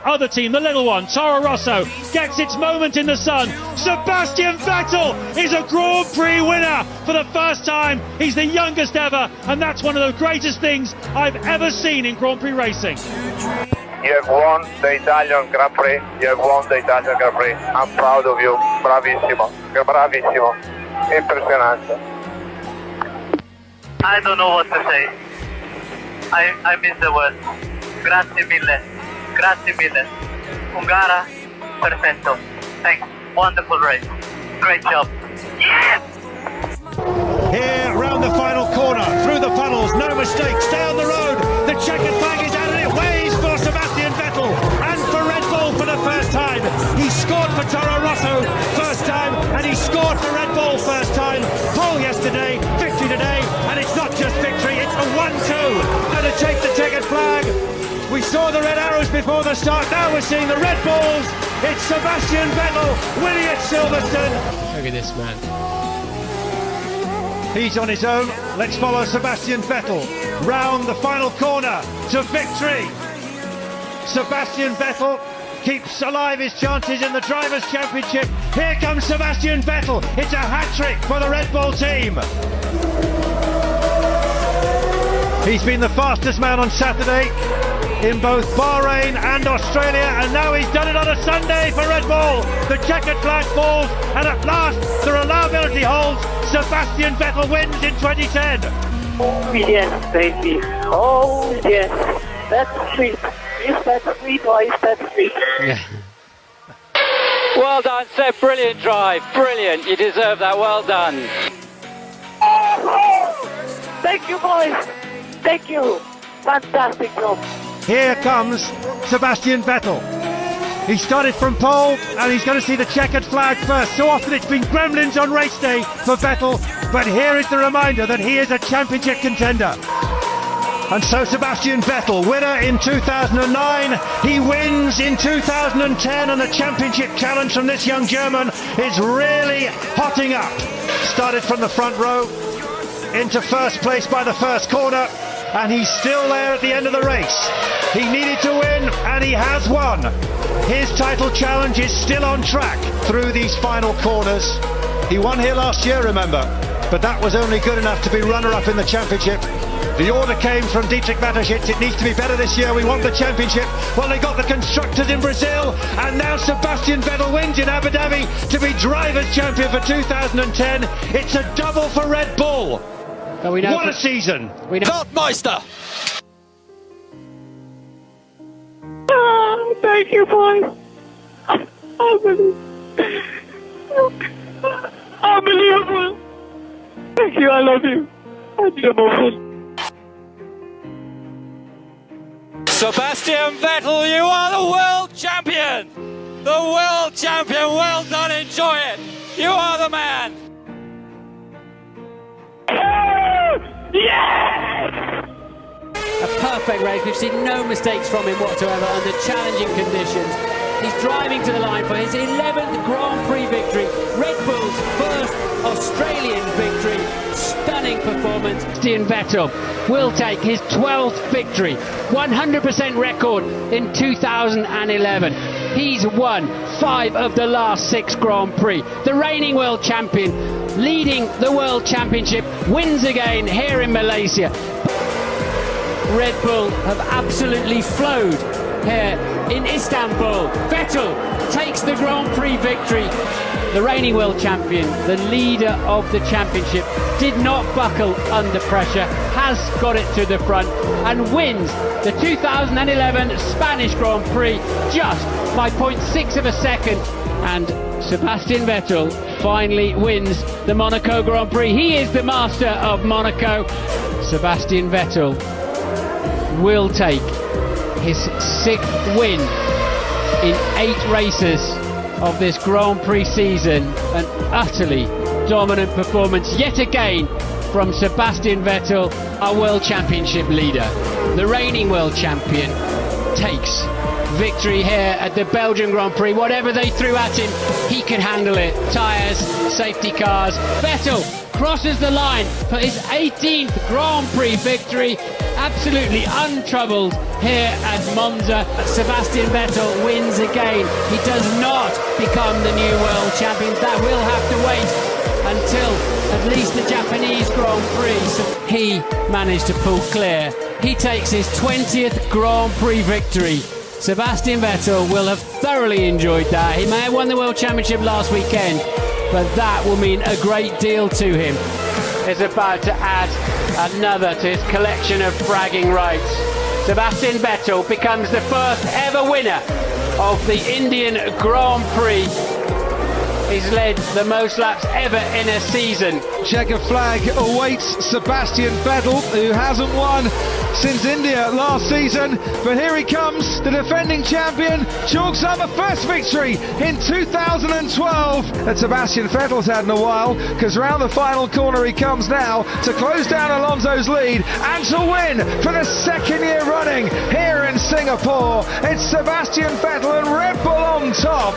Other team, the little one, Torro Rosso, gets its moment in the sun. Sebastian Vettel is a Grand Prix winner for the first time. He's the youngest ever, and that's one of the greatest things I've ever seen in Grand Prix racing. You have won the Italian Grand Prix. You have won the Italian Grand Prix. I'm proud of you. Bravissimo. Bravissimo. Impressionante. I don't know what to say. I miss the word. Grazie mille. Grazie mille. Ungara, perfetto. Thanks. Wonderful race. Great job. Yes! Here, round the final corner, through the funnels, no mistakes, down the road. The checkered flag is out and it waves for Sebastian Vettel and for Red Bull for the first time. He scored for Torro Rosso first time, and he scored for Red Bull first time. Pole yesterday, victory today, and it's not just victory, it's a 1-2. And to take the checkered flag. We saw the red arrows before the start, now we're seeing the red balls. It's Sebastian Vettel winning at Silverstone. Look at this man. He's on his own. Let's follow Sebastian Vettel round the final corner to victory. Sebastian Vettel keeps alive his chances in the Drivers' Championship. Here comes Sebastian Vettel. It's a hat-trick for the Red Bull team. He's been the fastest man on Saturday in both Bahrain and Australia, and now he's done it on a Sunday for Red Bull. The checkered flag falls, and at last the reliability holds. Sebastian Vettel wins in 2010. Oh yes, baby. Oh yes. That's sweet. Is that sweet or is that sweet? Yeah. Well done, Seb. Brilliant drive. Brilliant. You deserve that. Well done. Thank you, boys. Thank you. Fantastic job. Here comes Sebastian Vettel. He started from pole, and he's going to see the checkered flag first. So often it's been gremlins on race day for Vettel, but here is the reminder that he is a championship contender. And so Sebastian Vettel, winner in 2009, he wins in 2010, and the championship challenge from this young German is really hotting up. Started from the front row, into first place by the first corner, and he's still there at the end of the race. He needed to win, and he has won. His title challenge is still on track through these final corners. He won here last year, remember, but that was only good enough to be runner-up in the championship. The order came from Dietrich Mateschitz, it needs to be better this year, we want the championship. Well, they got the constructors in Brazil, and now Sebastian Vettel wins in Abu Dhabi to be drivers' champion for 2010. It's a double for Red Bull. But we know What a season! we know. Weltmeister. Oh, thank you, boys. Unbelievable. Thank you, I love you. Sebastian Vettel, you are the world champion. The world champion. Well done. Enjoy it. You are the man. A perfect race. We've seen no mistakes from him whatsoever under challenging conditions. He's driving to the line for his 11th Grand Prix victory. Red Bull's first Australian victory. Stunning performance. Sebastian Vettel will take his 12th victory, 100% record in 2011. He's won 5 of the last 6 Grand Prix. The reigning world champion, leading the World Championship, wins again here in Malaysia. Red Bull have absolutely flowed here in Istanbul. Vettel takes the Grand Prix victory. The reigning world champion, the leader of the championship, did not buckle under pressure, has got it to the front and wins the 2011 Spanish Grand Prix just by 0.6 of a second. And Sebastian Vettel finally wins the Monaco Grand Prix. He is the master of Monaco. Sebastian Vettel will take his 6th win in 8 races of this Grand Prix season. An utterly dominant performance yet again from Sebastian Vettel, our World Championship leader. The reigning World Champion takes victory here at the Belgian Grand Prix. Whatever they threw at him, he can handle it. Tyres, safety cars. Vettel crosses the line for his 18th Grand Prix victory, absolutely untroubled here at Monza. Sebastian Vettel wins again. He does not become the new world champion. That will have to wait until at least the Japanese Grand Prix. So he managed to pull clear. He takes his 20th Grand Prix victory. Sebastian Vettel will have thoroughly enjoyed that. He may have won the World Championship last weekend, but that will mean a great deal to him. Is about to add another to his collection of bragging rights. Sebastian Vettel becomes the first ever winner of the Indian Grand Prix. He's led the most laps ever in a season. Checkered flag awaits Sebastian Vettel, who hasn't won since India last season, but here he comes, the defending champion, chalks up a first victory in 2012 that Sebastian Vettel's had in a while, because round the final corner he comes now to close down Alonso's lead and to win for the second year running here in Singapore. It's Sebastian Vettel and Red Bull on top.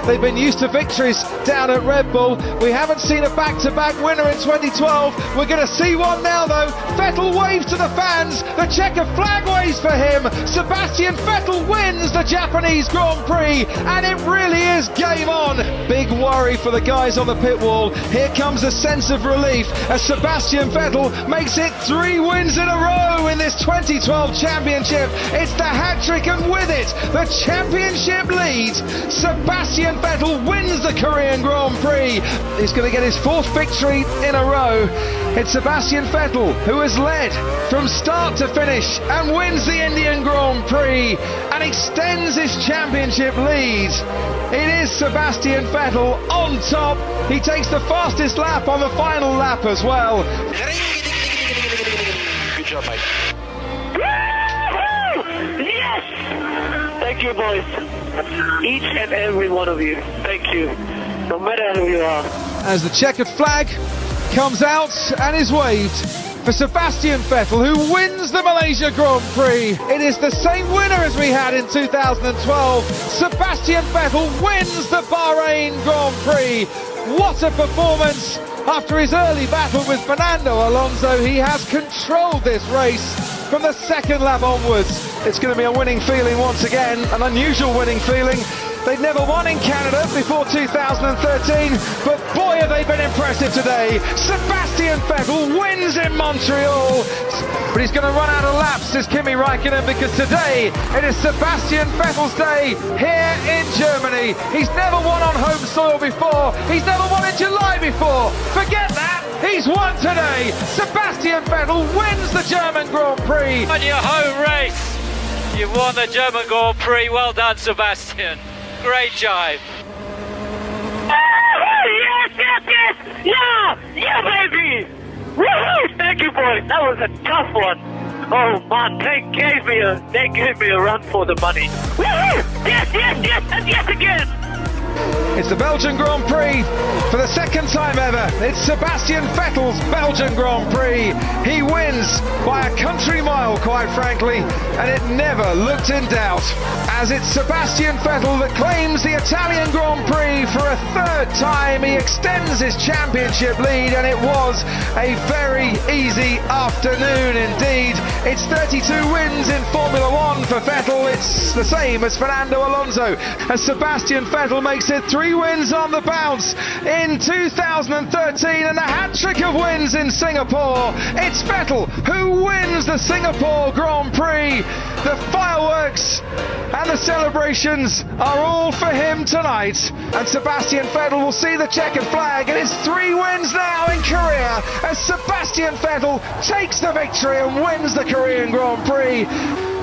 They've been used to victories down at Red Bull. We haven't seen a back-to-back winner in 2012. We're going to see one now, though. Vettel waves to the fans. The checkered flag waves for him. Sebastian Vettel wins the Japanese Grand Prix, and it really is game on. Big worry for the guys on the pit wall. Here comes a sense of relief as Sebastian Vettel makes it 3 wins in a row in this 2012 championship. It's the hat-trick, and with it, the championship lead. Sebastian Vettel wins the Korean Grand Prix. He's going to get his 4th victory in a row. It's Sebastian Vettel who has led from start to finish and wins the Indian Grand Prix and extends his championship lead. It is Sebastian Vettel on top. He takes the fastest lap on the final lap as well. Good job, mate. Yes! Thank you, boys. Each and every one of you. Thank you. No matter who you are. As the checkered flag comes out and is waved for Sebastian Vettel, who wins the Malaysia Grand Prix. It is the same winner as we had in 2012. Sebastian Vettel wins the Bahrain Grand Prix. What a performance! After his early battle with Fernando Alonso, he has controlled this race from the second lap onwards. It's going to be a winning feeling once again, an unusual winning feeling. They'd never won in Canada before 2013, but boy have they been impressive today. Sebastian Vettel wins in Montreal, but he's going to run out of laps, says Kimi Räikkönen, because today it is Sebastian Vettel's day here in Germany. He's never won on home soil before. He's never won in July before. Forget that. He's won today. Sebastian Vettel wins the German Grand Prix. On your home race, you've won the German Grand Prix. Well done, Sebastian. Great jive. Yes! Yeah, baby! Woohoo! Thank you, boys. That was a tough one. Oh man, they gave me a run for the money. Woohoo! Yes, and yes again. It's the Belgian Grand Prix for the second time ever. It's Sebastian Vettel's Belgian Grand Prix. He wins by a country mile, quite frankly, and it never looked in doubt. As it's Sebastian Vettel that claims the Italian Grand Prix for a 3rd time. He extends his championship lead, and it was a very easy afternoon indeed. It's 32 wins in Formula One for Vettel. It's the same as Fernando Alonso, as Sebastian Vettel makes it 3 wins on the bounce in 2013 and a hat-trick of wins in Singapore. It's Vettel who wins the Singapore Grand Prix. The fireworks and the celebrations are all for him tonight, and Sebastian Vettel will see the checkered flag, and it's 3 wins now in Korea as Sebastian Vettel takes the victory and wins the Korean Grand Prix.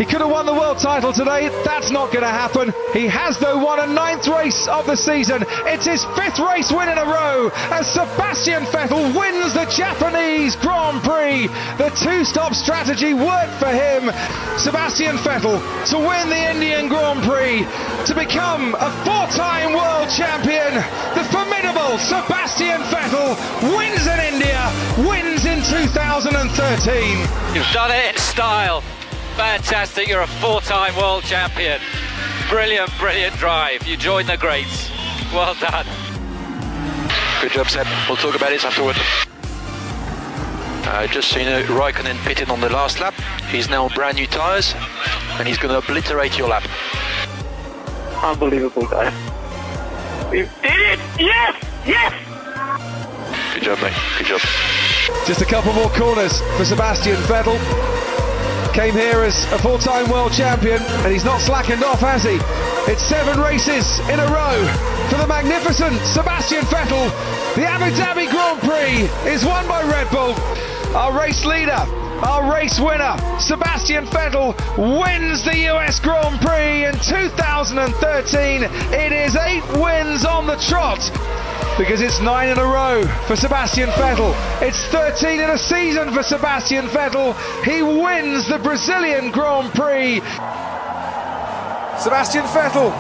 He could have won the world title today. That's not going to happen. He has, though, won a 9th race of the season. It's his 5th race win in a row as Sebastian Vettel wins the Japanese Grand Prix. The 2-stop strategy worked for him. Sebastian Vettel to win the Indian Grand Prix, to become a 4-time world champion. The formidable Sebastian Vettel wins in India, wins in 2013. You've done it in style. Fantastic, you're a 4-time world champion. Brilliant drive. You joined the greats. Well done. Good job, Seb. We'll talk about it afterwards. Just so you know, Raikkonen pitted on the last lap. He's now on brand new tyres, and he's going to obliterate your lap. Unbelievable, guys. We did it! Yes! Yes! Good job, mate. Good job. Just a couple more corners for Sebastian Vettel. Came here as a full-time world champion, and he's not slackened off, has he? It's 7 races in a row for the magnificent Sebastian Vettel. The Abu Dhabi Grand Prix is won by Red Bull. Our race leader, our race winner, Sebastian Vettel, wins the US Grand Prix in 2013. It is 8 wins on the trot, because it's 9 in a row for Sebastian Vettel. It's 13 in a season for Sebastian Vettel. He wins the Brazilian Grand Prix. Sebastian Vettel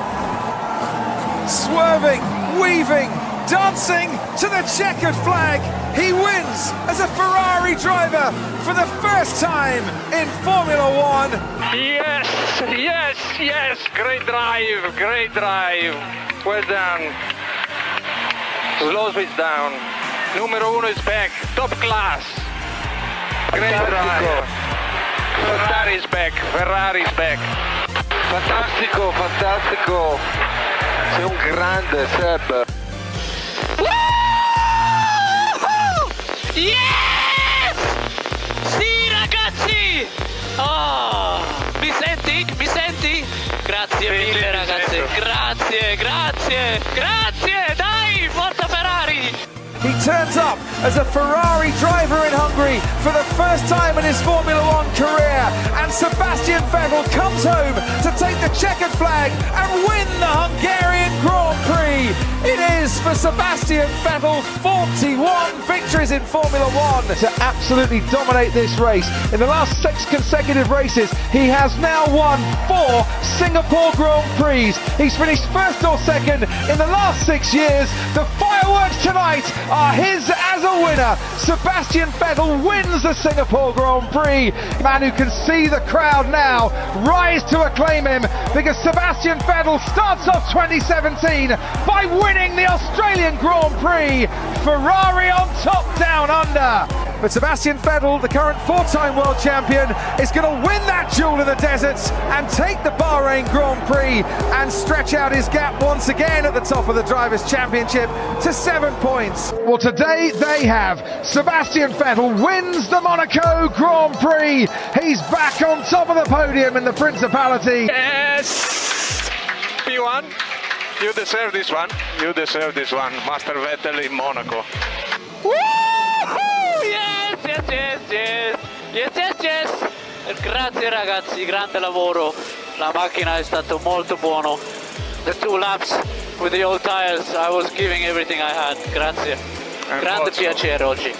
swerving, weaving, dancing to the checkered flag. He wins as a Ferrari driver for the first time in Formula One. Yes, yes, yes. Great drive, great drive. Well done. Slow switch down. Numero 1 is back. Top class. Great drive. Ferrari's back. Ferrari's back. Fantastico, fantastico. Sei un grande, Seb. Yes! Sì, ragazzi! Oh, mi senti? Mi senti? Grazie mille, ragazzi. Grazie, grazie, grazie. Dai, forza Ferrari! He turns up as a Ferrari driver in Hungary for the first time in his Formula One career, and Sebastian Vettel comes home to take the checkered flag and win the Hungarian Grand Prix. It is for Sebastian Vettel 41 victories in Formula One. To absolutely dominate this race. In the last 6 consecutive races, he has now won 4 Singapore Grand Prix. He's finished first or second in the last 6 years. The fireworks tonight are his as a winner. Sebastian Vettel wins the Singapore Grand Prix. Man who can see the crowd now rise to acclaim him, because Sebastian Vettel starts off 2017 by winning the Australian Grand Prix. Ferrari on top, down under. But Sebastian Vettel, the current 4-time world champion, is going to win that duel in the deserts and take the Bahrain Grand Prix and stretch out his gap once again at the top of the Drivers' Championship to 7 points. Well, today they have. Sebastian Vettel wins the Monaco Grand Prix. He's back on top of the podium in the Principality. Yes! P1, you deserve this one. You deserve this one. Master Vettel in Monaco. Yes, yes, yes, yes. Yes, yes, yes. Grazie ragazzi, grande lavoro. La macchina è stato molto buono. The 2 laps with the old tires, I was giving everything I had. Grazie. Grande piacere oggi.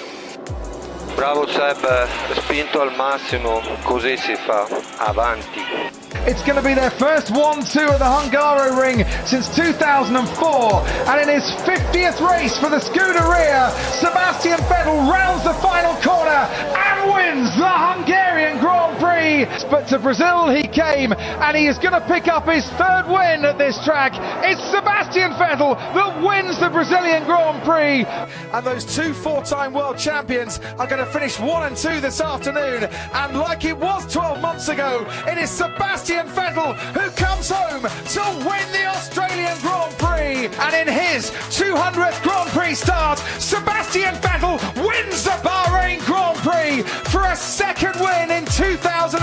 Bravo Seb, spinto al massimo, così si fa, avanti. It's going to be their first 1-2 at the Hungaroring since 2004, and in his 50th race for the Scuderia, Sebastian Vettel rounds the final corner and wins the Hungarian Grand Prix. But to Brazil he came, and he is going to pick up his 3rd win at this track. It's Sebastian Vettel that wins the Brazilian Grand Prix. And those 2 4-time world champions are going to finish 1 and 2 this afternoon. And like it was 12 months ago, it is Sebastian Vettel who comes home to win the Australian Grand Prix. And in his 200th Grand Prix start, Sebastian Vettel wins the Bahrain Grand Prix for a 2nd win in 2018.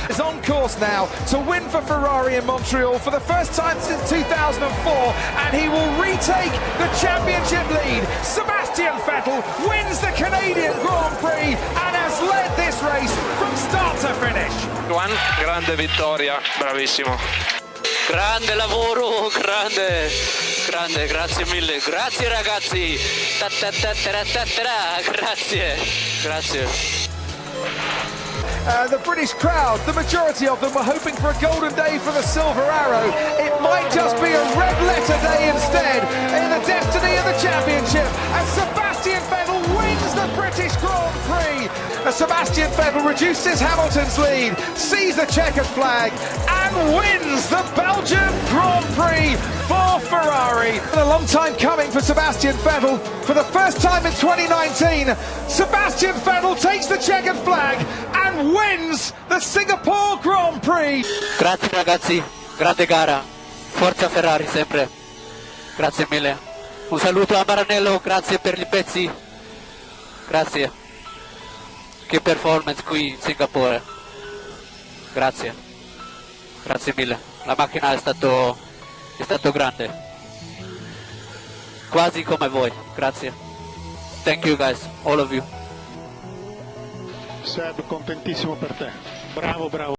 Is on course now to win for Ferrari in Montreal for the first time since 2004, and he will retake the championship lead. Sebastian Vettel wins the Canadian Grand Prix and has led this race from start to finish. One grande vittoria, bravissimo. Grande lavoro, grande, grande, grazie mille. Grazie ragazzi. Grazie, grazie. The British crowd, the majority of them were hoping for a golden day for the Silver Arrow. It might just be a red letter day instead in the destiny of the championship, as Sebastian Vettel wins the British Grand Prix. As Sebastian Vettel reduces Hamilton's lead, sees the checkered flag and wins the Belgian Grand Prix for Ferrari. Prix. A long time coming for Sebastian Vettel. For the first time in 2019, Sebastian Vettel takes the checkered flag and wins the Singapore Grand Prix. Grazie ragazzi, grande gara. Forza Ferrari sempre. Grazie mille. Un saluto a Maranello, grazie per i pezzi. Grazie. Che performance qui in Singapore. Grazie. Grazie mille. La macchina è stato grande. Quasi come voi. Grazie. Thank you guys, all of you. Seb, contentissimo per te. Bravo, bravo.